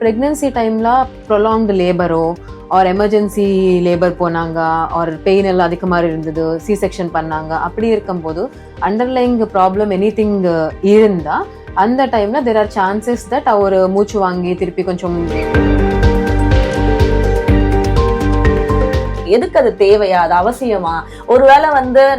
Pregnancy டைமில் prolonged லேபரோ R emergency labour போனாங்க R pain எல்லாம் அதிகமாக இருந்தது, சி செக்ஷன் பண்ணாங்க, அப்படி இருக்கும்போது அண்டர்லைங் ப்ராப்ளம் எனி திங் இருந்தால் அந்த டைமில் தெர் ஆர் சான்சஸ் தட் அவர் மூச்சு வாங்கி திருப்பி கொஞ்சம் எதுக்கு அது தேவையா, அது அவசியமா, ஒருவேளை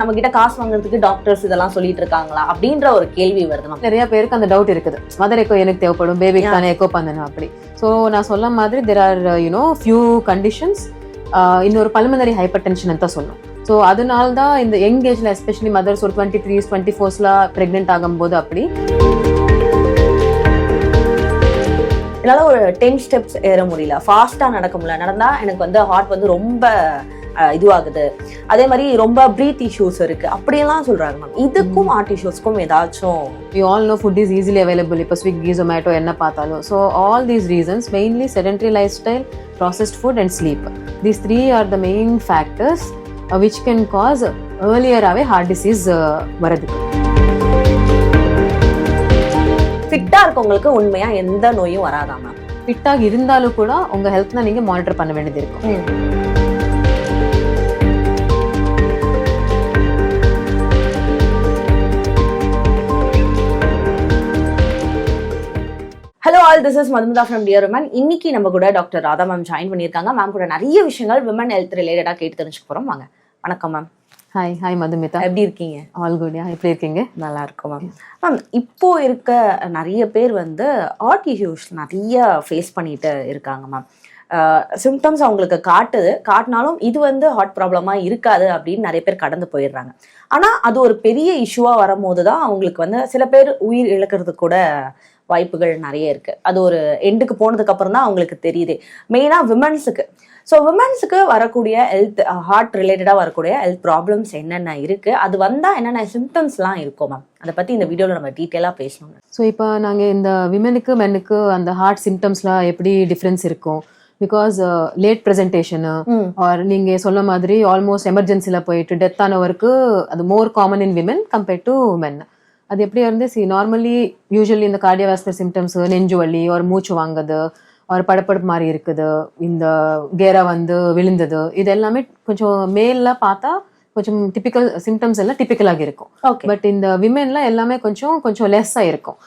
நம்ம கிட்ட காசு வாங்குறதுக்கு டாக்டர்ஸ் இதெல்லாம் சொல்லிட்டு இருக்காங்களா அப்படின்ற ஒரு கேள்வி வருது. நிறைய பேருக்கு அந்த டவுட் இருக்குது, மதர் எக்கோ எனக்கு தேவைப்படும், பேபிக்கு தானே எக்கோ பண்ணணும் அப்படி. ஸோ நான் சொல்ல மாதிரி தெர் ஆர் ஃபியூ கண்டிஷன்ஸ். இன்னொரு பல்மனரி ஹைப்பர் டென்ஷன் தான் சொல்லும். ஸோ அதனால தான் இந்த யங் ஏஜ்ல எஸ்பெஷலி மதர்ஸ் ஒரு 23s 24s பிரெக்னென்ட் ஆகும்போது அப்படி என்னால் ஒரு 10 ஸ்டெப்ஸ் ஏற முடியல, ஃபாஸ்ட்டாக நடக்க முடியல, நடந்தால் எனக்கு ஹார்ட் ரொம்ப இதுவாகுது, அதே மாதிரி ரொம்ப ப்ரீத் இஷ்யூஸ் இருக்கு அப்படியெல்லாம் சொல்றாங்க மேம். இதுக்கும் ஹார்ட் இஷ்யூஸ்க்கும் ஏதாச்சும்? You all know food is easily available, இப்போ ஸ்விக்கி ஜொமேட்டோ என்ன பார்த்தாலும். So all these reasons, mainly sedentary lifestyle, processed food and sleep, these 3 are the main factors which can cause ஏர்லியராகவே heart disease வரதுக்கு. ஃபிட்டா இருக்கவங்களுக்கு உண்மையா எந்த நோயும் வராதா மேம்? ஃபிட்டாக இருந்தாலும் கூட உங்க ஹெல்த்னா நீங்க மானிட்டர் பண்ண வேண்டியது இருக்கும். Hello all, this is Madhumitha from dear women. இன்னைக்கு நம்ம கூட டாக்டர் ராதா மேம் ஜாயின் பண்ணியிருக்காங்க. மேம் கூட நிறைய விஷயங்கள் விமன் ஹெல்த் ரிலேட்டடா கேட்டு தெரிஞ்சுக்க போறோம். வாங்க. வணக்கம் மேம். ஹாய். ஹாய் மதுமிதா, எப்படி இருக்கீங்க? All good. எப்படி இருக்கீங்க? நல்லா இருக்கும் மேம். மேம், இப்போ இருக்க நிறைய பேர் ஹார்ட் இஷ்யூஸ் நிறைய ஃபேஸ் பண்ணிட்டு இருக்காங்க மேம். சிம்டம்ஸ் அவங்களுக்கு காட்டினாலும் இது ஹார்ட் ப்ராப்ளமா இருக்காது அப்படின்னு நிறைய பேர் கடந்து போயிடுறாங்க. ஆனா அது ஒரு பெரிய இஷ்யூவா வரும்போது தான் அவங்களுக்கு சில பேர் உயிர் இழக்கிறது கூட வாய்ப்புகள் நிறைய இருக்கு. அது ஒரு எண்டுக்கு போனதுக்கு அப்புறம் தான் அவங்களுக்கு தெரியுது, மெயினா விமன்ஸுக்கு. ஸோ விமன்ஸுக்கு வரக்கூடிய ஹெல்த், ஹார்ட் ரிலேட்டடாக வரக்கூடிய ஹெல்த் ப்ராப்ளம்ஸ் என்னென்ன இருக்குது, அது வந்தால் என்னென்ன சிம்டம்ஸ்லாம் இருக்கும் மேம், அதை பற்றி இந்த வீடியோவில் நம்ம டீட்டெயிலாக பேசணும். ஸோ இப்போ நாங்கள் இந்த விமனுக்கு மென்னுக்கு அந்த ஹார்ட் சிம்டம்ஸ்லாம் எப்படி டிஃப்ரென்ஸ் இருக்கும், பிகாஸ் லேட் ப்ரெசன்டேஷனு ஆர் நீங்கள் சொல்ல மாதிரி ஆல்மோஸ்ட் எமர்ஜென்சியில் போயிட்டு டெத் ஆனவருக்கு அது மோர் common in women compared to மென். அது எப்படி இருந்து நார்மலி யூஸ்வலி இந்த கார்டியோவாஸ்குலர் சிம்டம்ஸ், நெஞ்சு வலி ஒரு மூச்சு வாங்குது, ஒரு படப்படப்பு மாதிரி இருக்குது, இந்த கேரா விழுந்தது, இது எல்லாமே கொஞ்சம் மேல்ல பார்த்தா கொஞ்சம் டிபிக்கல் சிம்டம்ஸ் எல்லாம் டிபிக்கலாக இருக்கும். பட் இந்த விமென்ல எல்லாமே கொஞ்சம் லெஸ்ஸா இருக்கும்.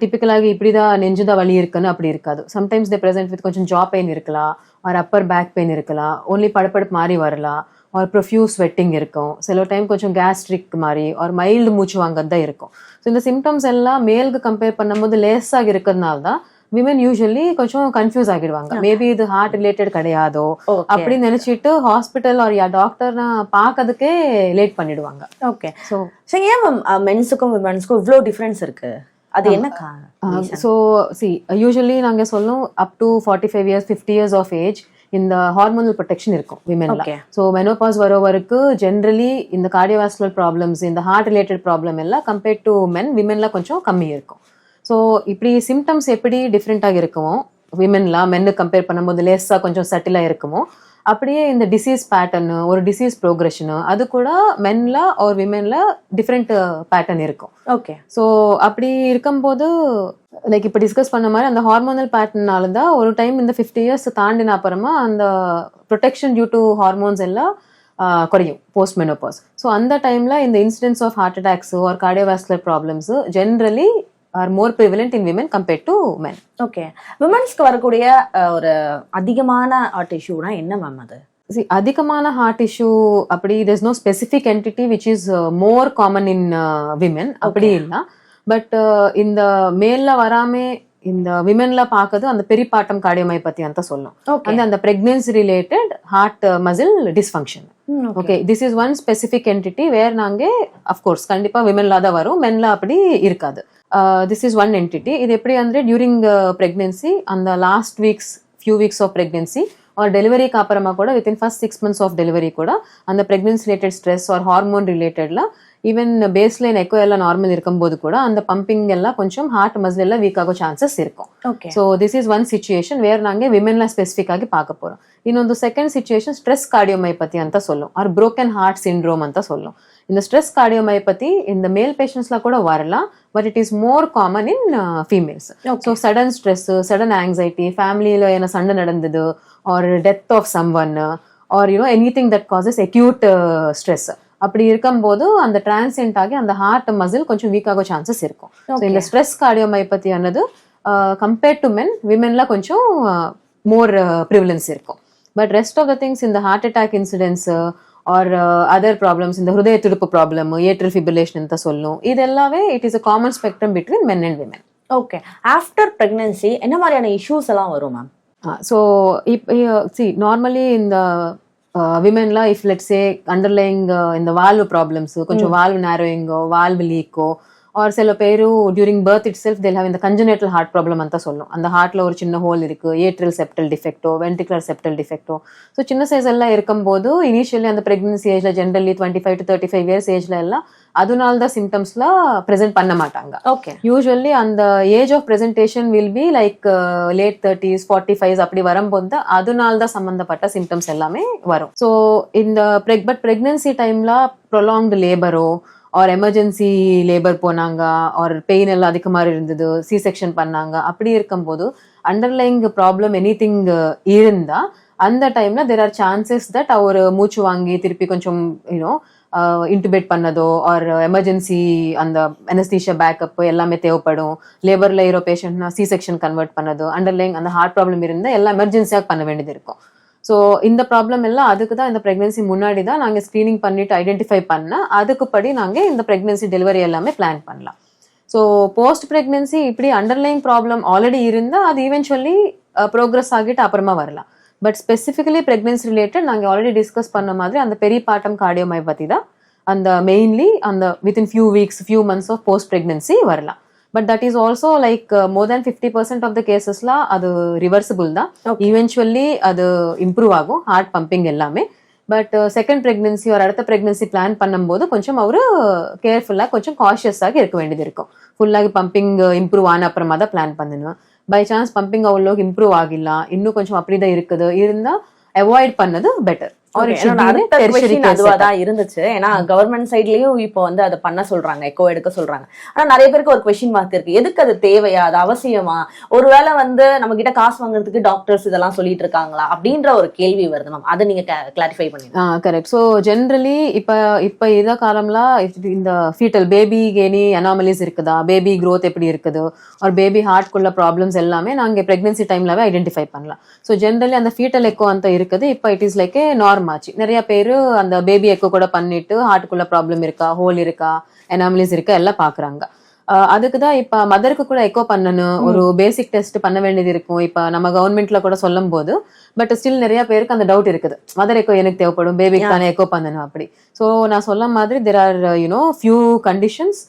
டிபிக்கலாக இப்படிதான் நெஞ்சுதான் வலி இருக்குன்னு அப்படி இருக்காது. சம்டைம்ஸ் தே பிரசன்ட் வித் கொஞ்சம் ஜா பெயின் இருக்கலாம், ஒரு அப்பர் பேக் பெயின் இருக்கலாம், ஒன்லி படப்படப்பு மாதிரி வரலாம், ஒரு ப்ரொஃப்யூஸ் ஸ்வெட்டிங் இருக்கும், சில டைம் கொஞ்சம் கேஸ்ட்ரிக் மாதிரி ஒரு மைல்டு மூச்சு வாங்கறது தான் இருக்கும். ஸோ இந்த சிம்டம்ஸ் எல்லாம் மேலுக்கு கம்பேர் பண்ணும்போது லேஸாக இருக்கிறதுனால தான் விமன் யூஸ்வலி கொஞ்சம் கன்ஃபியூஸ் ஆகிடுவாங்க. மேபி இது ஹார்ட் ரிலேட்டட் கிடையாதோ அப்படின்னு நினைச்சிட்டு ஹாஸ்பிட்டல் ஒரு டாக்டர் பார்க்கறதுக்கே லேட் பண்ணிடுவாங்க. ஓகே. ஸோ ஏன் மேம் மென்ஸுக்கும் விமன்ஸுக்கும் இவ்வளோ டிஃப்ரென்ஸ் இருக்கு, அது என்ன காரணம்? ஸோ யூஸ்வலி நாங்கள் சொல்லும் up to 45 years 50 years of age இந்த ஹார்மோனல் ப்ரொடெக்ஷன் இருக்கும் விமென்ல. ஸோ மெனோபாஸ் வரோவருக்கு ஜென்ரலி இந்த கார்டியோவாஸ்குலர் ப்ராப்ளம்ஸ், இந்த ஹார்ட் ரிலேட்டட் ப்ராப்ளம் எல்லாம் கம்பேர்ட் டு மென், விமென்ல கொஞ்சம் கம்மி இருக்கும். ஸோ இப்படி சிம்டம்ஸ் எப்படி டிஃப்ரெண்டாக இருக்குமோ விமென்ல மென்னு கம்பேர் பண்ணும்போது லேஸாக கொஞ்சம் சட்டிலாக இருக்குமோ, அப்படியே இந்த டிசீஸ் பேட்டர்னு, ஒரு டிசீஸ் ப்ரோக்ரெஷனு அது கூட மென்ல ஒரு விமென்ல டிஃப்ரெண்ட் பேட்டர்ன் இருக்கும். ஓகே. ஸோ அப்படி இருக்கும்போது லைக் இப்போ டிஸ்கஸ் பண்ண மாதிரி அந்த ஹார்மோனல் பேட்டர்னால தான் ஒரு டைம் இந்த 50 years தாண்டின அப்புறமா அந்த ப்ரொடெக்ஷன் டியூ டு ஹார்மோன்ஸ் எல்லாம் குறையும் போஸ்ட் மெனோபாஸ். ஸோ அந்த டைம்ல இந்த incidents of heart attacks or cardiovascular problems generally are more prevalent in women compared to men. Okay. விமன்ஸ்க்கு வரக்கூடிய ஒரு அதிகமான ஹார்ட் இஷ்யூனா என்ன மேம்? அது அதிகமான ஹார்ட் இஷ்யூ அப்படி there's no specific entity which is more common in women அப்படி இல்ல. பட் இந்த மேல்ல வராமே இந்த விமென்ல பார்க்கறது அந்த பெரிபாட்டம் கார்டியோமைபதி ಅಂತ சொல்லும். அந்த pregnancy related heart muscle dysfunction. Okay, this is one specific entity where நாங்க அஃப்கோர்ஸ் கண்டிப்பா விமென்ல தான் வரும், மென்ல அப்படி இருக்காது. This is one entity. இது எப்படி ಅಂದ್ರೆ டியூரிங் பிரெக்னன்சி அந்த last few weeks of pregnancy or டெலிவரிக்கு அப்புறமா கூட within first 6 months of delivery கூட அந்த pregnancy related stress or hormone ரிலேட்டட்ல ஈவன் பேஸ்லைன் எக்கோ எல்லாம் நார்மல் இருக்கும்போது கூட அந்த பம்பிங் எல்லாம் கொஞ்சம் ஹார்ட் மசில் எல்லாம் வீக் ஆகும் சான்சஸ் இருக்கும். So this is one situation where நாங்க விமென்ல ஸ்பெசிஃபிக் ಆಗಿ பார்க்க போறோம். ಇನ್ನೊಂದು ಸೆಕೆಂಡ್ ಸಿಚುಯೇಷನ್ ಸ್ಟ್ರೆಸ್ ಕಾರ್ಡಿಯೋಮೈಪತಿ ಅಂತ சொல்லும் ಆರ್ ಬ್ರೋಕನ್ ಹಾರ್ಟ್ ಸಿಂಡ್ರೋಮ್ ಅಂತ சொல்லும். இந்த ஸ்ட்ரெஸ் கார்டியோமயோபதி இந்த மேல் பேஷண்ட்ஸ்ல கூட வரலாம், but it is more common in females. So sudden stress, sudden anxiety, ஃபேமிலியில என்ன சண்டை நடந்தது, or death of someone, or anything that causes acute stress, அப்படி இருக்கும்போது அந்த டிரான்சியன்ட் ஆகி அந்த ஹார்ட் மசில் கொஞ்சம் வீக் ஆக சான்சஸ் இருக்கும். ஸோ இந்த ஸ்ட்ரெஸ் கார்டியோமயோபதி ஆனது கம்பேர்ட் டு மென், விமென்ல கொஞ்சம் மோர் ப்ரிவலன்ஸ் இருக்கும். But rest of the things, இந்த heart attack incidents or other problems, இந்த ஹிருதய துடிப்பு ப்ராப்ளம், ஏட்ரல் ஃபிபிரிலேஷன் தான் சொல்லும், இது எல்லாமே it is a common spectrum between men and women. Okay, after pregnancy என்ன மாதிரியான இஷ்யூஸ் எல்லாம் வரும் மேம்? ஸோ நார்மலி இந்த விமென்ல இஃப் லெட்ஸ் சே அண்டர்லைங் இந்த வால்வு ப்ராப்ளம்ஸ், கொஞ்சம் வால்வு நேரோயிங்கோ, வால்வு லீக்கோ, ஆர் சில பேரு டியூரிங் பர்த் இட் செல்ஃப் தேல் ஹேவ் இந்த கன்ஜெனிட்டல் ஹார்ட் ப்ராப்ளம் அந்த சொல்லும். அந்த ஹார்ட்ல ஒரு சின்ன ஹோல் இருக்கு, atrial septal de facto, ventricular septal de facto. So சின்ன சைஸ் எல்லாம் இருக்கும்போது இனிஷியலி அந்த பிரெக்னன்சி ஏஜ்ல ஜென்ரலி 25 to 35 இயர்ஸ் ஏஜ்ல எல்லாம் அதனால தான் சிம்டம்ஸ்லாம் ப்ரெசென்ட் பண்ண மாட்டாங்க. ஓகே, யூஸ்வலி அந்த age of presentation will be like late 30s 45 அப்படி வரும்போது அதனால தான் சம்பந்தப்பட்ட சிம்டம்ஸ் எல்லாமே வரும். ஸோ இந்த பட் பிரெக்னன்சி டைம்ல ப்ரொலாங்டு லேபரோ ஆர் எமர்ஜென்சி லேபர் போனாங்க, ஆர் பெயின் எல்லாம் அதிகமாக இருந்தது, சி செக்ஷன் பண்ணாங்க, அப்படி இருக்கும்போது அண்டர்லைங் ப்ராப்ளம் எனிதிங் இருந்தா அந்த டைம்ல தேர் ஆர் சான்சஸ் தட் அவர் மூச்சு வாங்கி திருப்பி கொஞ்சம் இன்டுபேட் பண்ணதோ ஆர் எமர்ஜென்சி அந்த அனஸ்தீஷியா பேக்கப் எல்லாமே தேவைப்படும். லேபர்ல இருக்கிற பேஷண்ட்னா சி செக்ஷன் கன்வெர்ட் பண்ணதோ, அண்டர்லைங் அந்த ஹார்ட் ப்ராப்ளம் இருந்தால் எல்லாம் எமர்ஜென்சியாக பண்ண வேண்டியது இருக்கும். ஸோ இந்த ப்ராப்ளம் எல்லாம் அதுக்கு தான் இந்த ப்ரெக்னன்சி முன்னாடி தான் நாங்கள் ஸ்க்ரீனிங் பண்ணிட்டு ஐடென்டிஃபை பண்ணால் அதுக்குப்படி நாங்கள் இந்த ப்ரெக்னன்சி டெலிவரி எல்லாமே பிளான் பண்ணலாம். ஸோ போஸ்ட் ப்ரெக்னன்சி இப்படி அண்டர்லைங் ப்ராப்ளம் ஆல்ரெடி இருந்தால் அது ஈவென்ச்சுவலி ப்ரோக்ரஸ் ஆகிட்டு அப்புறமா வரலாம். பட் ஸ்பெசிஃபிகலி ப்ரெக்னன்சி ரிலேட்டட் நாங்கள் ஆல்ரெடி டிஸ்கஸ் பண்ண மாதிரி அந்த பெரிபார்டம் கார்டியோமயோபதி தான் அந்த மெயின்லி அந்த within few weeks few months of post pregnancy வரலாம். But that is also like more than 50% of the கேசஸ்லாம் அது ரிவர்சிபிள் தான். ஈவென்ச்சுவலி அது இம்ப்ரூவ் ஆகும் ஹார்ட் பம்பிங் எல்லாமே. பட் செகண்ட் பிரெக்னன்சி ஒரு அடுத்த பிரெக்னன்சி பிளான் பண்ணும்போது கொஞ்சம் அவரு கேர்ஃபுல்லாக கொஞ்சம் காஷியஸாக இருக்க வேண்டியது இருக்கும். ஃபுல்லாக பம்பிங் இம்ப்ரூவ் ஆன அப்புறமா தான் பிளான் பண்ணணும். பை சான்ஸ் பம்பிங் அவ்வளோ இம்ப்ரூவ் ஆகிடலாம், இன்னும் கொஞ்சம் அப்படிதான் இருக்குது இருந்தா அவாய்ட் பண்ணது பெட்டர். அதுவாதான் இருந்துச்சு. ஏன்னா கவர்மெண்ட் சைட்லயும் இப்போ வந்து அதை பண்ண சொல்றாங்க, எக்கோ எடுக்க சொல்றாங்க. ஆனா நிறைய பேருக்கு ஒரு கொஸ்டின் மார்க் இருக்கு, எதுக்கு அது தேவையா, அது அவசியமா, ஒருவேளை வந்து நம்ம கிட்ட காசு வாங்குறதுக்கு டாக்டர்ஸ் இதெல்லாம் சொல்லிட்டு இருக்காங்களா அப்படின்ற ஒரு கேள்வி வருது மேம். அதை நீங்க கிளாரிஃபை பண்ணுங்க. கரெக்ட். ஸோ ஜென்ரலி இப்ப இத காலம்ல இந்த ஃபீட்டல் பேபி எனி அனாமலிஸ் இருக்குதா, பேபி க்ரோத் எப்படி இருக்குது, ஒரு பேபி ஹார்ட்குள்ள ப்ராப்ளம்ஸ் எல்லாமே நாங்க பிரெக்னன்சி டைம்லவே ஐடென்டிஃபை பண்ணலாம். ஸோ ஜென்ரலி அந்த ஃபீட்டல் எக்கோ அந்த இருக்குது. இப்போ it is like A normal ஆச்சு. நிறைய பேரு அந்த பேபி எக்கோ கூட பண்ணிட்டு ஹார்ட்டுக்குள்ள ப்ராப்ளம் இருக்கா, ஹோல் இருக்கா, எனாமலிஸ் இருக்கா எல்லாம் பாக்குறாங்க. அதுக்குதான் இப்ப மதருக்கு கூட எக்கோ பண்ணணும், ஒரு பேசிக் டெஸ்ட் பண்ண வேண்டியது இருக்கும். இப்ப நம்ம கவர்மெண்ட்ல கூட சொல்லும் போது பட் ஸ்டில் நிறைய பேருக்கு அந்த டவுட் இருக்குது, மதர் எக்கோ எனக்கு தேவைப்படும், பேபிக்கு தானே எக்கோ பண்ணணும் அப்படி. ஸோ நான் சொல்ல மாதிரி தெர் ஆர் ஃபியூ கண்டிஷன்ஸ்.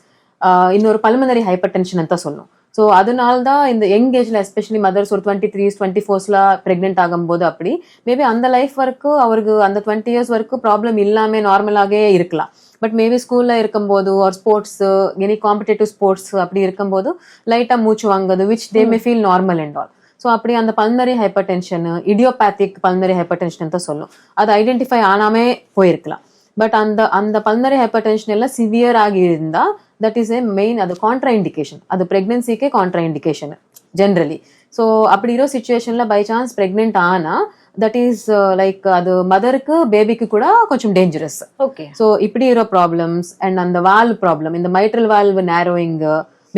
இன்னொரு பல்மனரி ஹைப்பர் டென்ஷன் தான் சொல்லும். ஸோ அதனால தான் இந்த யங் ஏஜ்ல எஸ்பெஷலி மதர்ஸ் ஒரு 23s 24sல பிரெக்னென்ட் ஆகும்போது அப்படி மேபி அந்த லைஃப் வரைக்கும் அவருக்கு அந்த 20 years வரைக்கும் ப்ராப்ளம் இல்லாம நார்மலாகவே இருக்கலாம். பட் மேபி ஸ்கூல்ல இருக்கும்போது ஒரு ஸ்போர்ட்ஸ் எனி காம்படிட்டிவ் ஸ்போர்ட்ஸ் அப்படி இருக்கும்போது லைட்டா மூச்சு வாங்குது which they may feel normal and all. So அப்படி அந்த pulmonary hypertension, idiopathic pulmonary hypertension தான் சொல்லும். அது ஐடென்டிஃபை ஆனாமே போயிருக்கலாம். பட் அந்த பல்மனரி ஹைப்பர் டென்ஷன் எல்லாம் சிவியர் ஆகி இருந்தா தட் இஸ் ஏ மெயின், அது கான்ட்ரா இண்டிகேஷன், அது பிரெக்னன்சிக்கே கான்ட்ரா இண்டிகேஷன் ஜென்ரலி. ஸோ அப்படி இருக்கிற சுச்சுவேஷன்ல பை சான்ஸ் பிரெக்னென்ட் ஆனா தட் இஸ் லைக் அது மதருக்கு பேபிக்கு கூட கொஞ்சம் டேஞ்சரஸ். ஓகே. ஸோ இப்படி இருக்கிற ப்ராப்ளம்ஸ் அண்ட் அந்த வால்வ் ப்ராப்ளம், இந்த mitral valve narrowing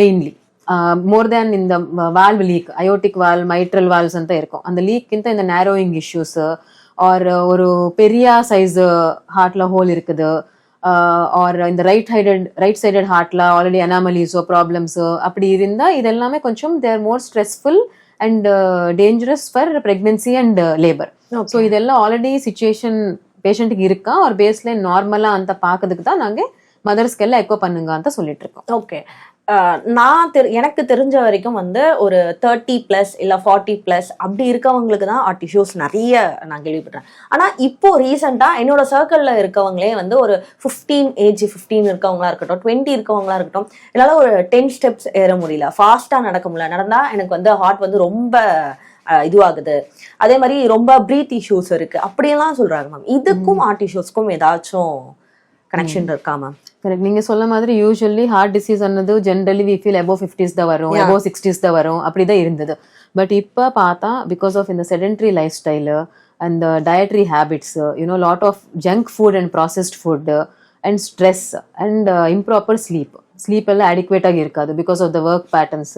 mainly more than இந்த valve leak, aortic valve mitral valves ಅಂತ இருக்கும். அந்த லீக்கிಂತ இந்த நேரோயிங் இஷ்யூஸ் ஆர் ஒரு பெரிய சைஸ் ஹார்ட்ல ஹோல் இருக்குது, ஆர் இந்த ரைட் சைடட் ஹார்ட்ல ஆல்ரெடி அனாமலிஸோ ப்ராப்ளம்ஸோ அப்படி இருந்தா இது எல்லாமே கொஞ்சம் there more stressful and dangerous for pregnancy and labour. So இதெல்லாம் ஆல்ரெடி சிச்சுவேஷன் பேஷண்ட்டுக்கு இருக்கா ஒரு பேஸ்ல நார்மலா அந்த பாக்குறதுக்கு தான் நாங்க மதர்ஸ்க்கு எல்லாம் எக்கோ பண்ணுங்க ಅಂತ சொல்லிட்டு இருக்கோம். ஓகே. எனக்கு தெரிஞ்ச வரைக்கும் வந்து ஒரு 30+ இல்ல 40+ அப்படி இருக்கவங்களுக்கு தான் ஹார்ட் இஷ்யூஸ் நிறைய நான் கேள்விப்பட்டேன். ஆனா இப்போ ரீசெண்டா என்னோட சர்க்கிள்ல இருக்கவங்களே வந்து ஒரு 15 இருக்கவங்களா இருக்கட்டும், 20 இருக்கவங்களா இருக்கட்டும், என்னால ஒரு 10 steps ஏற முடியல, ஃபாஸ்டா நடக்க முடியல, நடந்தா எனக்கு வந்து ஹார்ட் வந்து ரொம்ப இதுவாகுது, அதே மாதிரி ரொம்ப பிரீத் இஷ்யூஸ் இருக்கு அப்படியெல்லாம் சொல்றாங்க மேம். இதுக்கும் ஹார்ட் இஷ்யூஸ்க்கும் ஏதாச்சும் கனெக்ஷன் இருக்கா மேம்? கரெக்ட். நீங்க சொல்ல மாதிரி யூஸ்வலி ஹார்ட் டிசீஸ் ஆனது generally we feel above 50s தான் வரும், above 60s தான் வரும், அப்படிதான் இருந்தது. பட் இப்போ பார்த்தா பிகாஸ் ஆஃப் இந்த sedentary lifestyle and dietary habits, you know lot of junk food and processed food and stress and improper sleep எல்லாம் அடிக்வேட்டாக இருக்காது because of the work patterns.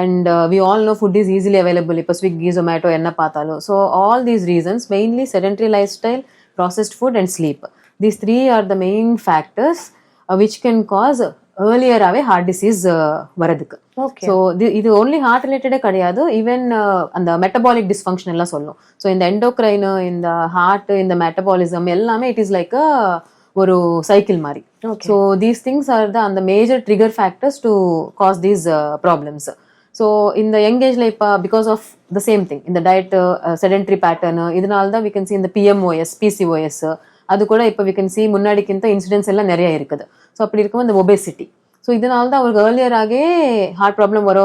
And we all know food is easily available, இப்போ Swiggy Zomato என்ன பார்த்தாலும். So all these reasons, mainly sedentary lifestyle, processed food and sleep, these three are the main factors which can cause earlier-ஆவே heart disease வரதுக்கு. So இது only heart ரிலேட்டடே கிடையாது, even அந்த metabolic dysfunction எல்லாம் சொல்லும். So இந்த எண்டோக்ரைனு, இந்த ஹார்ட், இந்த மெட்டபாலிசம் எல்லாமே இட் இஸ் லைக் ஒரு சைக்கிள் மாதிரி. ஸோ தீஸ் திங்ஸ் ஆர் அந்த major trigger factors to cause these problems. So இந்த யங் ஏஜ்ல இப்போ because of the same thing, இந்த டயட் செடென்ட்ரி பேட்டர்னு, இதனால தான் வி கேன் சி இந்த PMOS, PCOS அது கூட இப்போ வி கேன் சி முன்னாடிக்கிந்த இன்சிடென்ட்ஸ் எல்லாம் நிறைய இருக்குது. ஸோ அப்படி இருக்கும் இந்த ஒபேசிட்டி. ஸோ இதனால தான் அவருக்கு ஏர்லியராகவே ஹார்ட் ப்ராப்ளம் வர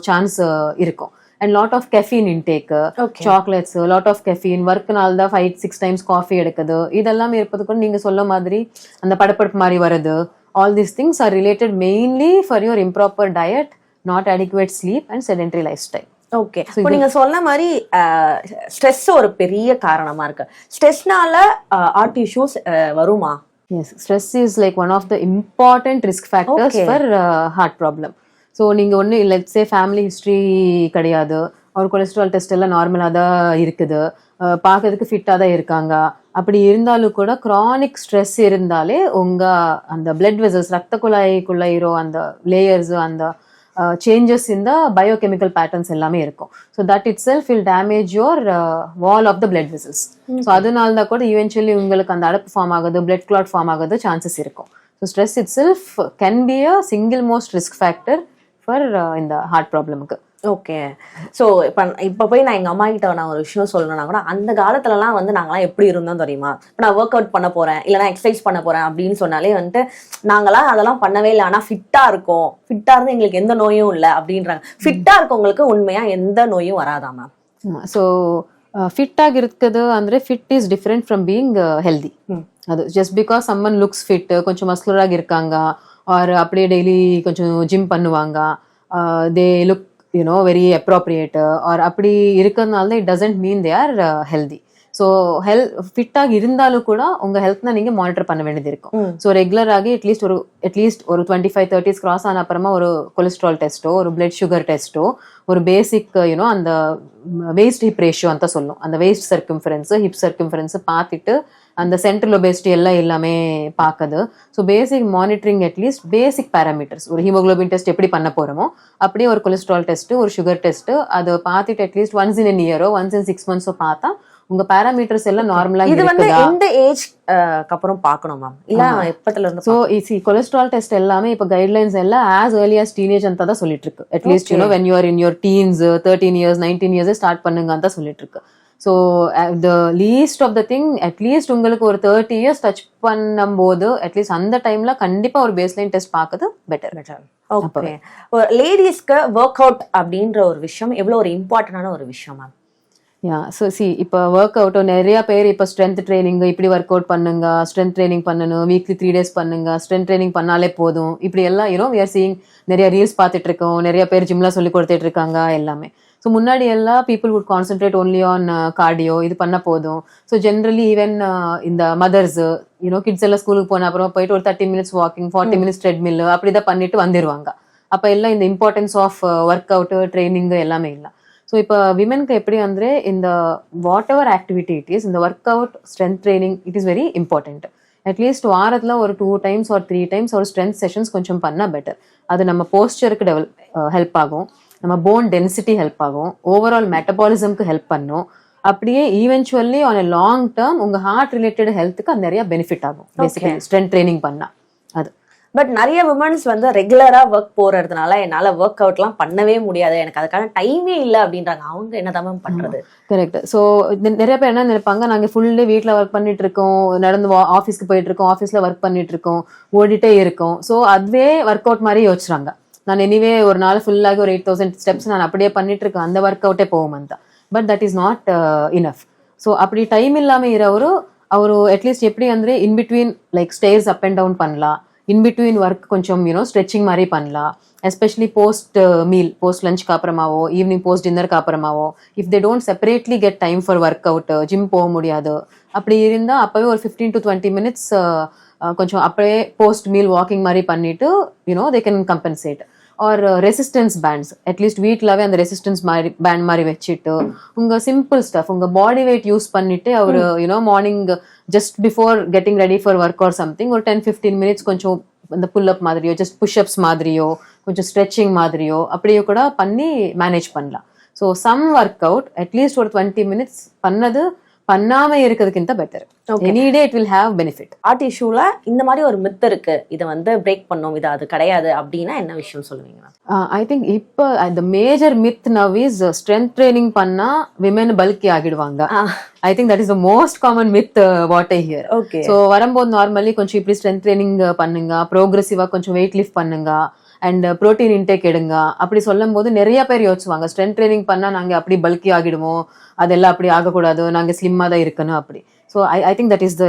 சான்ஸ் இருக்கும். And lot of caffeine intake, chocolates, lot of caffeine, ஒர்க்னால தான் 5-6 times காஃபி எடுக்குது, இதெல்லாம் இருப்பது கூட நீங்க சொல்ல மாதிரி அந்த படப்படப்பு மாதிரி வருது. All these things R related mainly for your improper diet, not adequate sleep and sedentary life style. Okay, இப்போ நீங்க சொன்ன மாதிரி ஸ்ட்ரெஸ் ஒரு பெரிய காரணமா இருக்கு. ஸ்ட்ரெஸ்னால ஹார்ட் இஷ்யூஸ் வருமா? Yes, stress is like one of the important risk factors for heart problem. So நீங்கள் ஒன்று லெட்ஸ் சே ஃபேமிலி ஹிஸ்ட்ரி கிடையாது, அவர் கொலஸ்ட்ரால் டெஸ்ட் எல்லாம் நார்மலாக தான் இருக்குது, பார்க்கறதுக்கு ஃபிட்டாக தான் இருக்காங்க, அப்படி இருந்தாலும் கூட க்ரானிக் ஸ்ட்ரெஸ் இருந்தாலே உங்கள் அந்த பிளட் வெசல்ஸ், ரத்த குழாய்க்குள்ள அந்த லேயர்ஸ், அந்த சேஞ்சஸ் இந்த பயோகெமிக்கல் பேட்டர்ன்ஸ் எல்லாமே இருக்கும். So that itself will damage your wall of the blood vessels. So அதனால தான் கூட ஈவென்ச்சுவலி உங்களுக்கு அந்த அடப்பு ஃபார்ம் ஆகுது, பிளட் கிளாட் ஃபார்ம் ஆகுது சான்சஸ் இருக்கும். So stress itself can be a single most risk factor for இந்த ஹார்ட் ப்ராப்ளமுக்கு. ஓகே, ஸோ இப்போ போய் நான் எங்கள் அம்மா கிட்ட நான் ஒரு விஷயம் சொல்லணும்னா கூட, அந்த காலத்துலலாம் நாங்களாம் எப்படி இருந்தோம் தெரியுமா? இப்போ நான் ஒர்க் அவுட் பண்ண போகிறேன், இல்லைனா எக்ஸசைஸ் பண்ண போகிறேன் அப்படின்னு சொன்னாலே நாங்களாம் அதெல்லாம் பண்ணவே இல்லை, ஆனால் ஃபிட்டாக இருக்கும், ஃபிட்டாக இருந்து எங்களுக்கு எந்த நோயும் இல்லை அப்படின்றாங்க. ஃபிட்டாக இருக்கவங்களுக்கு உண்மையாக எந்த நோயும் வராதா மேம்? ஸோ ஃபிட்டாக இருக்குது ಅಂದರೆ fit is different from being healthy. அது just because someone looks fit, கொஞ்சம் மஸ்குலராக இருக்காங்க, ஆர் அப்படியே டெய்லி கொஞ்சம் ஜிம் பண்ணுவாங்க, they look very appropriate, or அப்படி இருக்கிறதுனால தான் it doesn't mean they are healthy. So ஃபிட்டாக இருந்தாலும் கூட உங்கள் ஹெல்த்னா நீங்கள் மானிட்டர் பண்ண வேண்டியது இருக்கும். ஸோ ரெகுலராகி அட்லீஸ்ட் ஒரு 25-30s கிராஸ் ஆன அப்புறமா ஒரு கொலஸ்ட்ரால் டெஸ்ட்டோ, ஒரு பிளட் சுகர் டெஸ்ட்டோ, ஒரு பேசிக் அந்த வேஸ்ட் ஹிப் ரேஷியோ ಅಂತ சொல்லும், அந்த வேஸ்ட் சர்க்கம்ஃபரன்ஸ், ஹிப் சர்க்கம்ஃபரன்ஸ் பார்த்துட்டு அந்த சென்ட்ரல் ஒபேசிட்டி எல்லாமே பார்க்குது. So basic monitoring, at least basic parameters, ஒரு ஹீமோக்ளோபின் டெஸ்ட் எப்படி பண்ண போகிறோமோ அப்படியே ஒரு கொலஸ்ட்ரால் டெஸ்ட்டு, ஒரு சுகர் டெஸ்ட்டு, அதை பார்த்துட்டு அட்லீஸ்ட் ஒன்ஸ் இன் இயரோ, ஒன்ஸ் இன் 6 months பார்த்தா உங்க பேராமீட்டர்ஸ் எல்லாம் நார்மலா இது எந்த ஏஜ் அப்புறம் பார்க்கணும் மேம், இல்ல எப்பத்துல இருந்து? சோ கொலஸ்ட்ரால் டெஸ்ட் எல்லாமே இப்ப கைட்லைன்ஸ் எல்லாம் as early as teenage ಅಂತ தான் சொல்லிட்டு இருக்கு. At least when you are in your teens, 13 years, 19 years start பண்ணுங்க ಅಂತ சொல்லிட்டு இருக்கு. So the least of the thing, at least உங்களுக்கு ஒரு 30 years டச் பண்ணும்போது அட்லீஸ்ட் அந்த டைம்ல கண்டிப்பா ஒரு பேஸ்லைன் டெஸ்ட் பார்க்குறது பெட்டர். ஓகே, லேடிஸ்க்கு ஒர்க் அவுட் அப்படின்ற ஒரு விஷயம் எவ்வளவு ஒரு இம்பார்ட்டன்டான ஒரு விஷயம் மேம்? ஸோ இப்போ ஒர்க் அவுட்டோ நிறைய பேர் இப்போ ஸ்ட்ரென்த் ட்ரைனிங், இப்படி ஒர்க் அவுட் பண்ணுங்க, ஸ்ட்ரென்த் ட்ரைனிங் பண்ணணும், வீக்லி 3 days பண்ணுங்க, ஸ்ட்ரென்த் ட்ரைனிங் பண்ணாலே போதும், இப்படி எல்லாம் we are seeing நிறைய ரீல்ஸ் பார்த்துட்டு இருக்கோம், நிறைய பேர் ஜிம்லாம் சொல்லி கொடுத்துட்டு இருக்காங்க எல்லாமே. ஸோ முன்னாடி எல்லாம் people would concentrate only on cardio, இது பண்ண போதும். ஸோ ஜென்ரலி ஈவன் இந்த மதர்ஸ் கிட்ஸ் எல்லாம் ஸ்கூலுக்கு போன அப்புறம் போயிட்டு ஒரு 30 minutes வாக்கிங், 40 minutes ட்ரெட்மில் அப்படிதான் பண்ணிட்டு வந்துருவாங்க. அப்போ எல்லாம் இந்த importance of workout, training எல்லாமே இல்லை. ஸோ இப்போ விமென்க்கு எப்படி வந்து இந்த whatever activity it is, இந்த workout, strength training it is very important. At least வாரத்தில் ஒரு 2 times or 3 times ஒரு ஸ்ட்ரென்த் செஷன்ஸ் கொஞ்சம் பண்ணால் பெட்டர். அது நம்ம போஸ்டருக்கு ஹெல்ப் ஆகும், நம்ம போன் டென்சிட்டி ஹெல்ப் ஆகும், ஓவரால் மெட்டபாலிசம்க்கு ஹெல்ப் பண்ணும். அப்படியே eventually on a long term உங்கள் ஹார்ட் ரிலேட்டட் ஹெல்த்துக்கு அது நிறைய பெனிஃபிட் ஆகும் பேசிக்கலி ஸ்ட்ரென்த் ட்ரைனிங் பண்ணால். அது பட் நிறைய விமன்ஸ் ரெகுலரா ஒர்க் போறதுனால என்னால ஒர்க் அவுட்லாம் பண்ணவே முடியாது, எனக்கு அதுக்கான டைமே இல்லை அப்படின்றாங்க. அவங்க என்னதான் பண்றது? கரெக்ட். ஸோ நிறைய பேர் என்ன நினைப்பாங்க, நாங்கள் ஃபுல் டே வீட்டில் ஒர்க் பண்ணிட்டு இருக்கோம், நடந்து ஆஃபீஸ்க்கு போயிட்டு இருக்கோம், ஆஃபீஸில் ஒர்க் பண்ணிட்டு இருக்கோம், ஓடிட்டே இருக்கோம். ஸோ அதுவே ஒர்க் அவுட் மாதிரி யோசிச்சுறாங்க. நான் எனிவே ஒரு நாள் ஃபுல்லாகி ஒரு 8000 steps நான் அப்படியே பண்ணிட்டு இருக்கேன், அந்த ஒர்க் அவுட்டே போகும் தான். But that is not enough. So அப்படி டைம் இல்லாமல் இரவரு ಅವರು ಅಟ್ಲೀಸ್ಟ್ எப்படி ಅಂದ್ರೆ in between like stairs up and down பண்ணலாம், இன் பிட்வீன் ஒர்க் கொஞ்சம் ஸ்ட்ரெச்சிங் மாதிரி பண்ணலாம், எஸ்பெஷலி போஸ்ட் மீல், போஸ்ட் லஞ்சுக்கு அப்புறமாவோ ஈவினிங் போஸ்ட் டின்னருக்கு அப்புறமாவோ if they don't separately get time for workout, gym போக முடியாது அப்படி இருந்தால் அப்போவே ஒரு 15 to 20 minutes கொஞ்சம் அப்படியே போஸ்ட் மீல் வாக்கிங் மாதிரி பண்ணிட்டு they can compensate. Or resistance bands at least வீட்டிலவே அந்த ரெசிஸ்டன்ஸ் மாதிரி பேண்ட் மாதிரி வச்சுட்டு உங்க சிம்பிள் ஸ்டஃப் உங்க பாடி வெயிட் யூஸ் பண்ணிட்டு அவரு morning just before getting ready for work or something ஒரு 10-15 minutes கொஞ்சம் இந்த புல் அப் மாதிரியோ ஜஸ்ட் புஷ்அப்ஸ் மாதிரியோ கொஞ்சம் ஸ்ட்ரெச்சிங் மாதிரியோ அப்படியே கூட பண்ணி மேனேஜ் பண்ணலாம். So some workout at least ஒரு 20 minutes பண்ணது பண்ணாம இருக்கிறதுக்கிட்ட better. Any day it will have benefit. Heart இஷ்யூல இந்த மாதிரி ஒரு மித் இருக்கு, இதை வந்து பிரேக் பண்ணோம், இது அது கிடையாது அப்படின்னா என்ன விஷயம் சொல்லுவீங்க? ஐ திங்க் இப்போ த major myth now is strength training பண்ணா விமென் பல்கி ஆகிடுவாங்க. ஐ think that is the most common myth what I here. Okay. So வரும்போது நார்மலி கொஞ்சம் இப்படி ஸ்ட்ரென்த் ட்ரைனிங் பண்ணுங்க, ப்ரோக்ரெசிவா கொஞ்சம் வெயிட் லிஃப்ட் பண்ணுங்க அண்ட் ப்ரோட்டீன் இன்டேக் எடுங்க அப்படி சொல்லும் போது நிறைய பேர் யோசிச்சுவாங்க ஸ்ட்ரென்த் ட்ரைனிங் பண்ணா நாங்க அப்படி பல்கி ஆகிடுவோம், அதெல்லாம் அப்படி ஆகக்கூடாது, நாங்க ஸ்லிம்மா தான் இருக்கணும் அப்படி. So I think that is the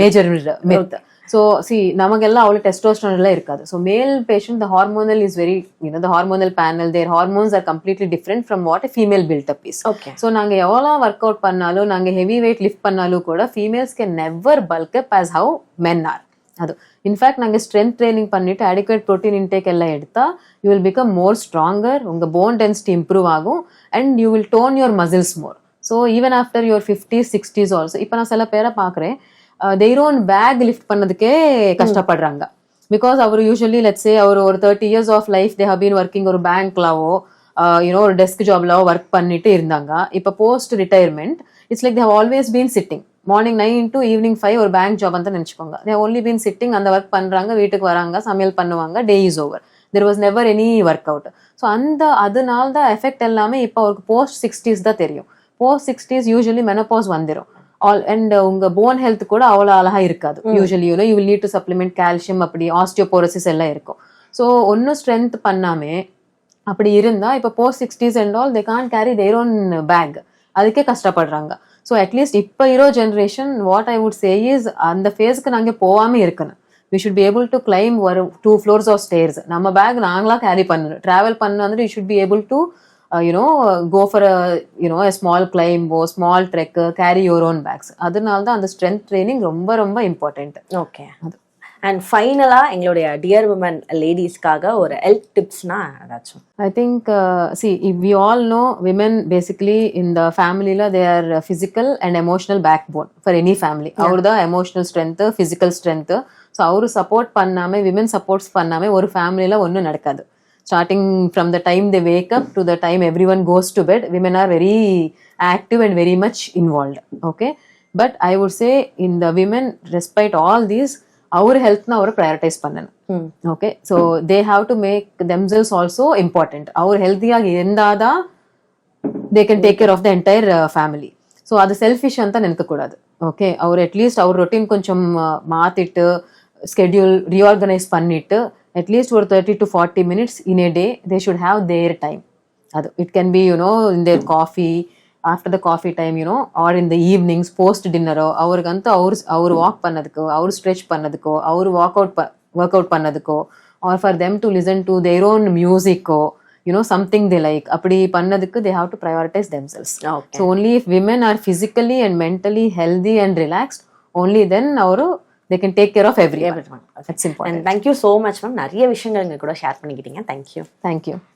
major myth. So நமக்கெல்லாம் அவ்வளோ டெஸ்டோஸ்டெரான் எல்லாம் இருக்காது. So male patient the hormonal is very the hormonal panel their hormones are completely different from what a female buildup is. Okay. So நாங்க எவ்வளோ work out பண்ணாலும் நாங்க heavy weight lift பண்ணாலும் கூட females can never bulk up as how men are. அது in fact நாங்கள் strength training பண்ணிட்டு adequate protein intake எல்லாம் எடுத்தா you will become more stronger, உங்க போன் டென்சிட்டி இம்ப்ரூவ் ஆகும் and you will tone your muscles more. So even after your 50s 60s also இப்போ நான் சில பேரை பார்க்குறேன் தெய்ர் ஓன் பேக் லிஃப்ட் பண்ணதுக்கே கஷ்டப்படுறாங்க. Because our usually let's say our ஒரு 30 years of life they have been working ஒரு பேங்க்லாவோ ஒரு டெஸ்க் ஜாப்லாவோ ஒர்க் பண்ணிட்டு இருந்தாங்க. இப்போ post retirement it's like they have always been sitting morning 9 to evening 5 ஒரு பேங்க் ஜாப் தான் நினைச்சுக்கோங்க. தே ஒன்லி பீன் சிட்டிங், அந்த ஒர்க் பண்றாங்க, வீட்டுக்கு வராங்க, சமையல் பண்ணுவாங்க, day is over, there was never any workout. So அதனால தான் எஃபெக்ட் எல்லாமே இப்போ அவருக்கு போஸ்ட் 60s தான் தெரியும். போஸ்ட் 60s யூஸ்வலி மெனோபாஸ் வந்துடும் அண்ட் உங்க போன் ஹெல்த் கூட அவ்வளோ அழகா இருக்காது. Usually you will need to supplement calcium, அப்படி ஆஸ்டியோபோரோசிஸ் எல்லாம் இருக்கும். ஸோ ஒன்னும் ஸ்ட்ரென்த் பண்ணாமே அப்படி இருந்தா இப்போ post 60s and all they can't carry their own bag, அதுக்கே கஷ்டப்படுறாங்க. ஸோ அட்லீஸ்ட் இப்போ ஹீரோ generation what I would say is அந்த ஃபேஸ்க்கு நாங்கள் போகாமல் இருக்கணும். We should be able to climb ஒரு 2 floors ஆஃப் ஸ்டேர்ஸ். நம்ம பேக் நாங்களா கேரி பண்ணணும். ட்ராவல் பண்ண வந்துட்டு you should be able to go for a small climb or small trek, carry your own bags. அதனால தான் அந்த ஸ்ட்ரென்த் ட்ரைனிங் ரொம்ப ரொம்ப இம்பார்ட்டன்ட். ஓகே. அண்ட் ஃபைனலா எங்களுடைய டியர் விமன் லேடிஸ்க்காக ஒரு ஹெல்த் டிப்ஸ்னா ஏதாச்சும்? I think we all know women basically in the ஃபேமிலியில் they are physical and emotional backbone for any family. அவர் தான் emotional strength, physical strength. So அவரு support பண்ணாமல் விமன் சப்போர்ட்ஸ் பண்ணாமல் ஒரு ஃபேமிலியில் ஒன்றும் நடக்காது. Starting from the time they wake up to the time everyone goes to bed, women are very active and very much involved. Okay, but I would say in the women, despite all these, our health na our prioritize பண்ணனும். Okay, so they have to make themselves also important. Our healthy ஆக இருந்தாதான் they can take care of the entire family. So அது selfish ಅಂತ நினைக்க கூடாது. Okay, அவர் at least அவர் routine கொஞ்சம் மாத்திட்டு schedule reorganise பண்ணிட்டு அட்லீஸ்ட் ஒரு 30 to 40 minutes in a day they should have their time. அது it can be in their coffee, after the coffee time or in the evenings post dinner அவருக்கு வந்து அவர் walk பண்ணதுக்கோ, அவர் ஸ்ட்ரெச் பண்ணதுக்கோ, அவர் ஒர்க் அவுட் பண்ணதுக்கோ, or for them to listen to their own music something they like, அப்படி பண்ணதுக்கு they have to prioritize themselves. Okay. So only if women are physically and mentally healthy and relaxed, only then they can take care of everyone. Okay. That's important. And thank you so much ma'am. நிறைய விஷயங்கள் எங்க கூட share பண்ணிக்கிட்டீங்க. Thank you. Thank you.